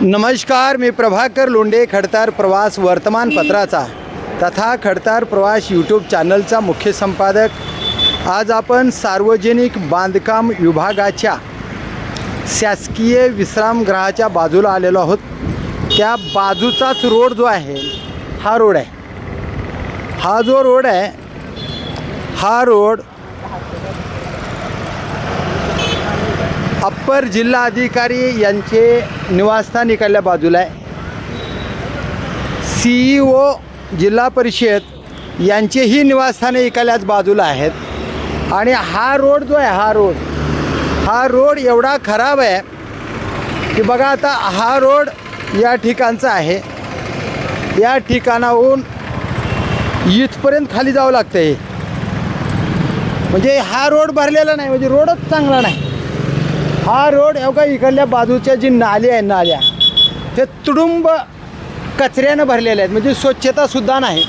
नमस्कार, मी प्रभाकर लोंढे, खडतार प्रवास वर्तमानपत्राचा तथा खडतार प्रवास यूट्यूब चॅनलचा मुख्य संपादक। आज आपण सार्वजनिक बांधकाम विभागाच्या शासकीय विश्रामगृहाच्या बाजूला आलेलो आहोत। त्या बाजूचाच रोड जो आहे हा रोड आहे। हा जो रोड आहे हा रोड अप्पर जिल्हा अधिकारी यांचे निवासस्थान इकडल्या बाजूला आहे। CEO जिल्हा परिषद यांचेही निवासस्थाने इकडल्याच बाजूला आहेत। आणि हा रोड जो आहे हा रोड एवढा खराब आहे की बघा, आता हा रोड या ठिकाणचा आहे। या ठिकाणाहून इथपर्यंत खाली जावं लागतं आहे। म्हणजे हा रोड भरलेला नाही, म्हणजे रोडच चांगला नाही। हा रोड एवढा इकडल्या बाजूच्या जी नाली आहे, नाल्या ते तुडुंब कचऱ्यानं भरलेले आहेत, म्हणजे स्वच्छतासुद्धा नाही।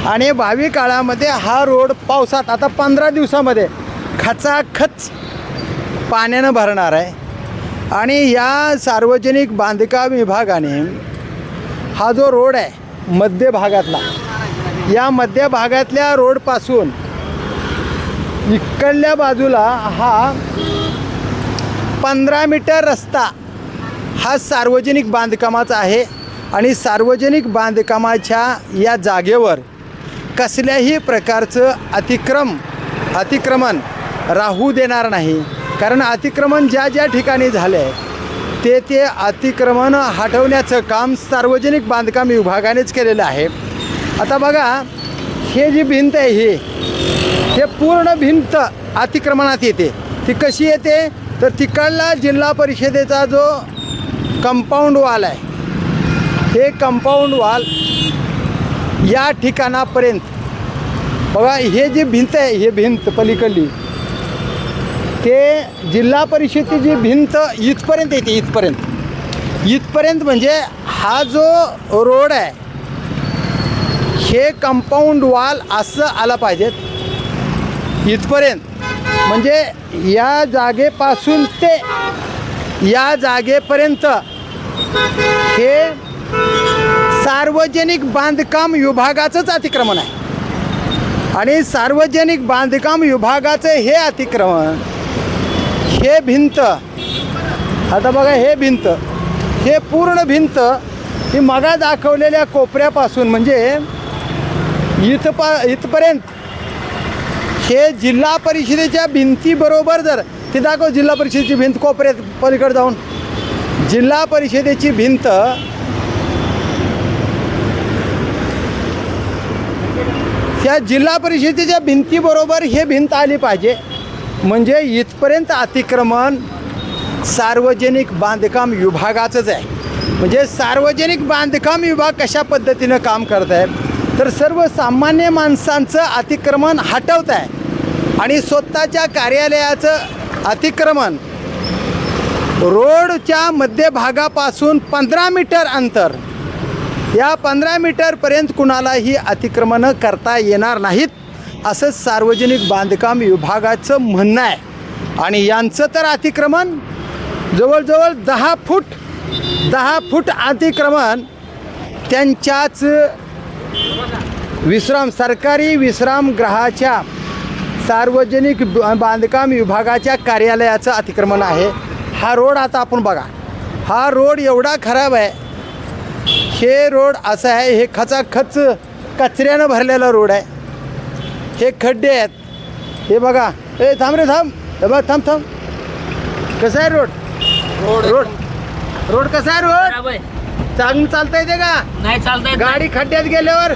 आणि भावी काळामध्ये हा रोड पावसात आता 15 दिवसामध्ये खचाखच पाण्यानं भरणार आहे। आणि या सार्वजनिक बांधकाम विभागाने हा जो रोड आहे मध्य भागातला, या मध्य भागातल्या रोडपासून इकडल्या बाजूला हा 15 मीटर रस्ता हा सार्वजनिक बांधकामाचा आहे। आणि सार्वजनिक बांधकामाच्या या जागेवर कसल्याही प्रकारचं अतिक्रमण राहू देणार नाही। कारण अतिक्रमण ज्या ठिकाणी झाले आहे ते अतिक्रमण हटवण्याचं काम सार्वजनिक बांधकाम विभागानेच केलेलं आहे। आता बघा, हे जी भिंत आहे हे पूर्ण भिंत अतिक्रमणात येते। ती कशी येते तर तिकडला जिल्हा परिषदेचा जो कंपाऊंड वॉल आहे, हे कंपाऊंड वॉल या ठिकाणापर्यंत बघा, हे जी भिंत आहे, हे भिंत पलीकडली ते जिल्हा परिषदेची जी भिंत इथपर्यंत येते। इथपर्यंत म्हणजे हा जो रोड आहे हे कंपाऊंड वॉल असं आला पाहिजेत इथपर्यंत। म्हणजे या जागेपासून ते या जागेपर्यंत हे सार्वजनिक बांधकाम विभागाचंच अतिक्रमण आहे। आणि सार्वजनिक बांधकाम विभागाचं हे अतिक्रमण, हे भिंत, आता बघा हे पूर्ण भिंत ही मगा दाखवलेल्या कोपऱ्यापासून म्हणजे इथपर्यंत हे जिल्हा परिषदेच्या भिंतीबरोबर, जर ते दाखव जिल्हा परिषदेची भिंत कोपऱ्यात पलीकडे जाऊन, जिल्हा परिषदेची भिंत या जिल्हा परिषदेच्या भिंतीबरोबर हे भिंत आली पाहिजे। म्हणजे इथपर्यंत अतिक्रमण सार्वजनिक बांधकाम विभागाचंच आहे। म्हणजे सार्वजनिक बांधकाम विभाग कशा पद्धतीनं काम करत आहे तर सर्वसामान्य माणसांचं अतिक्रमण हटवत आहे आणि स्वतःच्या कार्यालयाचं अतिक्रमण रोडच्या मध्यभागापासून 15 मीटर अंतर, या 15 मीटरपर्यंत कुणालाही अतिक्रमणं करता येणार नाहीत, असं सार्वजनिक बांधकाम विभागाचं म्हणणं आहे। आणि यांचं तर अतिक्रमण जवळजवळ 10 फूट अतिक्रमण त्यांच्याच सरकारी विश्रामगृहाच्या सार्वजनिक बांधकाम विभागाच्या कार्यालयाचं अतिक्रमण आहे। हा रोड आता आपण बघा, हा रोड एवढा खराब आहे। हे रोड असं आहे, हे खचाखच कचऱ्यानं भरलेला रोड आहे। हे खड्डे आहेत, हे बघा, थांब रे थांब, हे बघ थांब कसं आहे रोड कसा आहे? रोड चांगलं चालता येते का? नाही चालता येत। गाडी खड्ड्यात गेल्यावर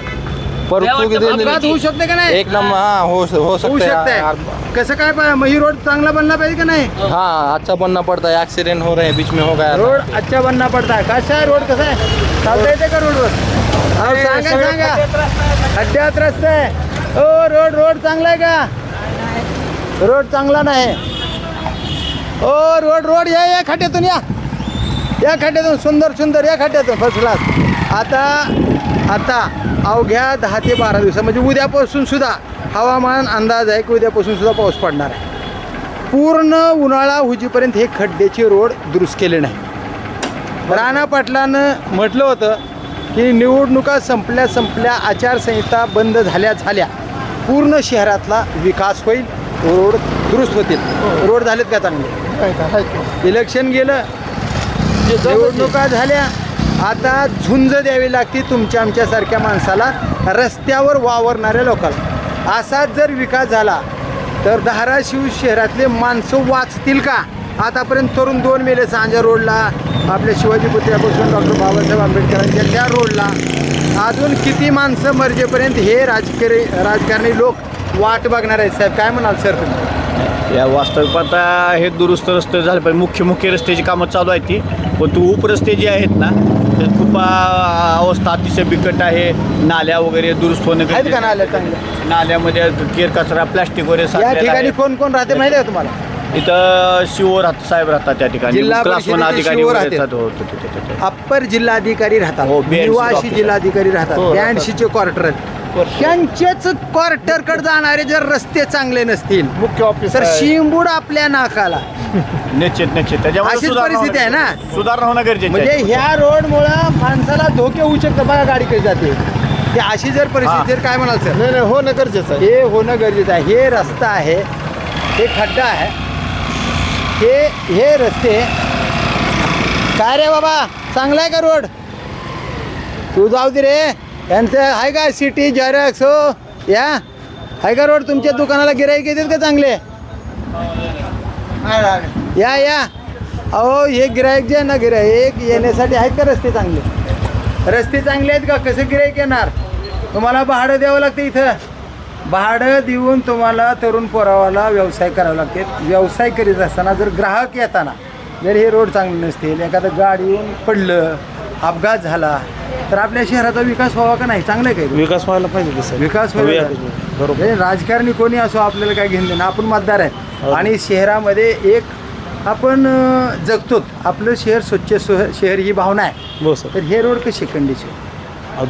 अपघात होऊ शकते का नाही? एक नंबर हो सकता है। कसं काय ही रोड चांगला बनना पाहिजे का नाही? हाँ, अच्छा बनना पड़ता है। एक्सीडेंट हो रहे हैं, बीच में हो गया। रोड अच्छा बनना पड़ता है। कसा आहे रोड, कसा आहे? चालता येते का रोडवर? सांगा खड्ड्यात रस्ता आहे। ओ रोड चांगला आहे का? रोड चांगला नाही। ओ रोड या खड्ड्यातून, या खड्ड्यातून, सुंदर या खड्ड्यातून फर्स्ट क्लास। आता अवघ्या 10 ते 12 दिवस म्हणजे उद्यापासून सुद्धा हवामान अंदाज आहे की उद्यापासून सुद्धा पाऊस पडणार आहे। पूर्ण उन्हाळा होईपर्यंत हे खड्ड्याचे रोड दुरुस्त केले नाही। राणा पाटलानं म्हटलं होतं की निवडणुका संपल्या आचारसंहिता बंद झाल्या पूर्ण शहरातला विकास होईल, रोड दुरुस्त होतील. रोड झालेत का चांगले? इलेक्शन गेलं, निवडणुका झाल्या, आता झुंज द्यावी लागते तुमच्या आमच्यासारख्या माणसाला, रस्त्यावर वावरणाऱ्या लोकांना. असाच जर विकास झाला तर धाराशिव शहरातले माणसं वाचतील का? आतापर्यंत तरुण 2 मेले सांजा रोडला, आपल्या शिवाजी पुतळ्यापासून डॉक्टर बाबासाहेब आंबेडकरांच्या त्या रोडला. अजून किती माणसं मर्जेपर्यंत हे राजकारणी लोक वाट बघणार आहेत? साहेब काय म्हणाल सर तुम्ही? या वास्तविक आता हे दुरुस्त रस्ते झाले पाहिजे. मुख्य रस्त्याची कामं चालू आहेत ती, पण तू उपरस्ते जे आहेत ना ते खूप अवस्था अतिशय बिकट आहे. नाल्या वगैरे दुरुस्त होणं आहेत का गरजेचं आहे. नाल्या चांगल्या? नाल्यामध्ये केर कचरा प्लास्टिक वगैरे या साचलेला ठिकाणी आहे. कोण कोण राहते माहिती आहे का तुम्हाला? इथं शिव साहेब राहतात त्या ठिकाणी, जिल्हा क्लासवन परिषदेचे अधिकारी शिव वगैरे राहतात. राहतात. अप्पर जिल्हाधिकारी राहतात, हो, 82 निवासी ऑफिसर. जिल्हाधिकारी राहतात, हो, 82चे क्वार्टर आहेत. त्यांचेच क्वार्टरकडे जाणारे जर रस्ते चांगले नसतील मुख्य ऑफिसर तर शिंबूड आपल्या नाकाला. निश्चित त्याच्यामुळे अशीच सुधारणा परिस्थिती आहे ना. सुधारणा होणं गरजेचं म्हणजे आहे. ह्या रोडमुळं माणसाला धोके होऊ शकतं. बघा गाडी कशी जाते, की अशी जर परिस्थिती तर काय म्हणाल सर? नाही होणं गरजेचं आहे. हे होणं गरजेचं आहे. हे रस्ता आहे, हे खड्डा आहे, हे रस्ते. काय रे बाबा, चांगला आहे का रोड? तू जाऊ दे रे. यांचं आहे का सिटी जेरॉक्स हो या आहे का रोड? तुमच्या दुकानाला गिराईक येतात का चांगले? या अहो, हे गिराईक जे आहे ना, गिराईक येण्यासाठी आहेत का रस्ते चांगले? रस्ते चांगले आहेत का? कसं गिराईक येणार? तुम्हाला भाडं द्यावं लागतं. इथं भाडं देऊन तुम्हाला तरुण पोरावाला व्यवसाय करावा लागते. व्यवसाय करीत असताना जर ग्राहक येताना जर हे रोड चांगले नसतील, एखादं गाडी येऊन पडलं, अपघात झाला, तर आपल्या शहराचा विकास व्हावा का नाही? चांगलं आहे काय? विकास व्हायला पाहिजे की साहेब. विकास व्हायला बरोबर. हे राजकारणी कोणी असो, आपल्याला काय घेणं देणं. आपण मतदार आहे आणि शहरामध्ये एक आपण जगतो. आपलं शहर स्वच्छ शहर ही भावना आहे. हो सर. तर हे रोड कसे कंडिशन?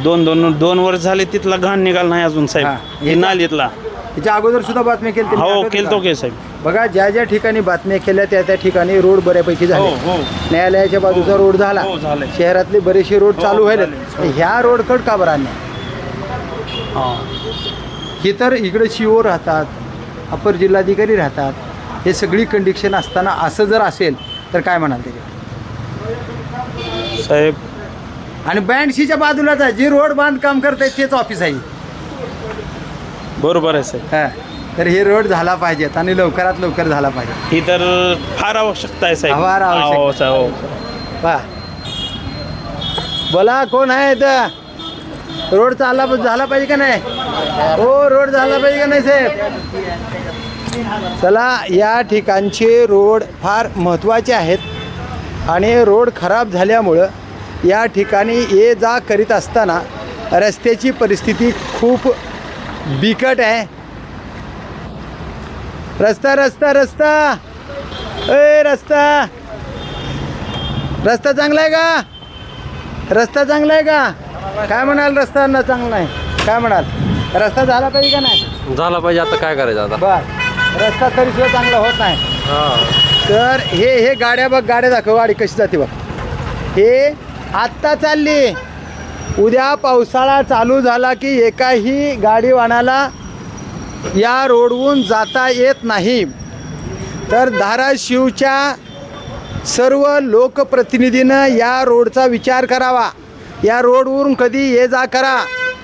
दोन वर्ष झाले तिथला घाण निघाल नाही अजून हा. साहेब. हे नालीतला त्याच्या अगोदर सुद्धा बातम्या केल्या हो केलतो की साहेब. बघा, ज्या ठिकाणी बातम्या केल्या त्या ठिकाणी रोड बऱ्यापैकी झाले. हो. न्यायालयाच्या बाजूचा रोड झाला, हो, झालाय. शहरातले बरेचसे रोड चालू व्हायला. झाले. ह्या रोडकड का बरं आणल्या? ही तर इकडे शिओ राहतात, अपर जिल्हाधिकारी राहतात. हे सगळी कंडिशन असताना असं जर असेल तर काय म्हणाल त्याच्यावर? साहेब आणि बँडशीच्या बाजूलाच आहे, जे रोड बांधकाम करत आहेत तेच ऑफिस आहे. बरोबर आहे साहेब. हां, तर हे रोड झाला पाहिजेत आणि लवकरात लवकर झाला पाहिजे. ही तर फार आवश्यकता आहे साहेब. फार आवश्यकता. हो, साहेब, हो. पहा, बोला कोण आहे इथं? रोड झाला पाहिजे का नाही? हो, रोड झाला पाहिजे का नाही साहेब? चला, या ठिकाणचे रोड फार महत्त्वाचे आहेत आणि रोड खराब झाल्यामुळं या ठिकाणी ये जा करीत असताना रस्त्याची परिस्थिती खूप बिकट आहे. रस्ता चांगला आहे का? रस्ता चांगला आहे का? काय म्हणाल? रस्ता न चांगला आहे काय म्हणाल? रस्ता झाला पाहिजे का नाही? झाला पाहिजे. आता काय करायचं आता? बर, रस्ता तरी सुद्धा चांगला होत नाही. तर हे गाड्या बघ, गाड्या दाखव, गाडी कशी जाते बघ. हे आत्ता चालली, उद्या पावसाळा चालू झाला की एकाही गाडीवानाला या रोडवरून जाता येत नाही. तर धाराशिवच्या सर्व लोकप्रतिनिधीनं या रोडचा विचार करावा. या रोडवरून कधी ये जा करा.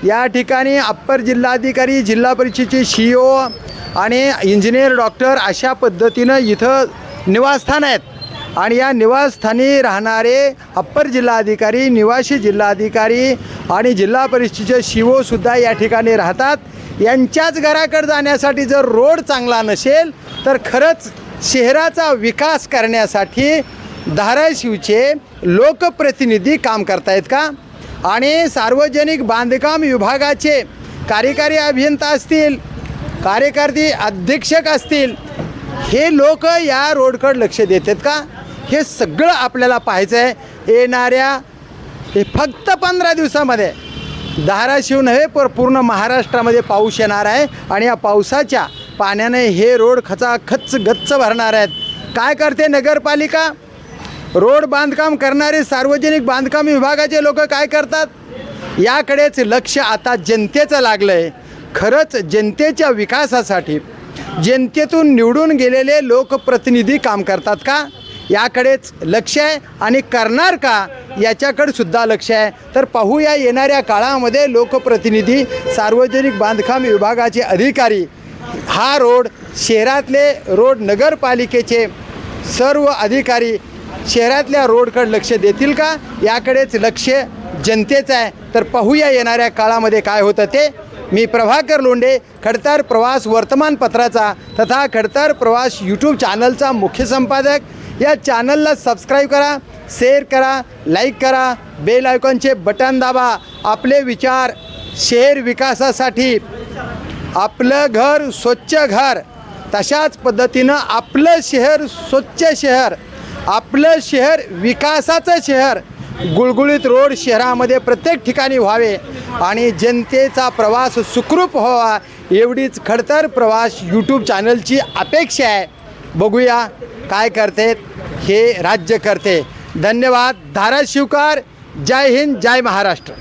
या ठिकाणी अप्पर जिल्हाधिकारी, जिल्हा परिषदेचे CEO आणि इंजिनियर डॉक्टर अशा पद्धतीनं इथं निवासस्थान आहेत आणि या निवासस्थानी राहणारे अप्पर जिल्हाधिकारी, निवासी जिल्हाधिकारी आणि जिल्हा परिषदेचे CEO या ठिकाणी राहतात. यांच्याच घराकडे जाण्यासाठी जर रोड चांगला नसेल तर खरंच शहराचा विकास करण्यासाठी धाराशिवचे लोकप्रतिनिधी काम करतायत का? आणि सार्वजनिक बांधकाम विभागाचे कार्यकारी अभियंता असतील, कार्यकारी अधीक्षक असतील, हे लोक या रोडकडे लक्ष देतात का? हे सगळं आपल्याला पाहायचं आहे. येणाऱ्या हे फक्त 15 दिवसामध्ये धाराशिव नव्हे पण पूर्ण महाराष्ट्रामध्ये पाऊस येणार आहे आणि या पावसाच्या पाण्याने हे रोड खचाखच गच्च भरणार आहेत. काय करते नगरपालिका? रोड बांधकाम करणारे सार्वजनिक बांधकाम विभागाचे लोक काय करतात? याकडेच लक्ष आता जनतेचं लागलं आहे. खरंच जनतेच्या विकासासाठी जनतेतून निवडून गेलेले लोकप्रतिनिधी काम करतात का? याकडेच लक्ष आहे आणि करणार का याच्याकडे सुद्धा लक्ष आहे. तर पाहूया येणाऱ्या काळामध्ये लोकप्रतिनिधी, सार्वजनिक बांधकाम विभागाचे अधिकारी हा रोड, शहरातले रोड, नगरपालिकेचे सर्व अधिकारी शहरातल्या रोडकडे लक्ष देतील का? याकडेच लक्ष जनतेचं आहे. तर पाहूया येणाऱ्या काळामध्ये काय होतं ते. मी प्रभाकर लोंढे, खडतर प्रवास वर्तमानपत्राचा तथा खडतर प्रवास यूट्यूब चॅनलचा मुख्य संपादक. या चॅनलला सबस्क्राईब करा, शेअर करा, लाईक करा, बेल आयकॉनचे बटन दाबा. आपले विचार शहर विकासासाठी, आपलं घर स्वच्छ घर, तशाच पद्धतीनं आपलं शहर स्वच्छ शहर, आपलं शहर विकासाचं शहर, गुळगुळीत रोड शहरामध्ये प्रत्येक ठिकाणी व्हावे आणि जनतेचा प्रवास सुखरूप व्हावा एवढीच खडतर प्रवास यूट्यूब चॅनलची अपेक्षा आहे. बघूया काय करते हे राज्य करते. धन्यवाद. धाराशिवकर. जय हिंद, जय महाराष्ट्र.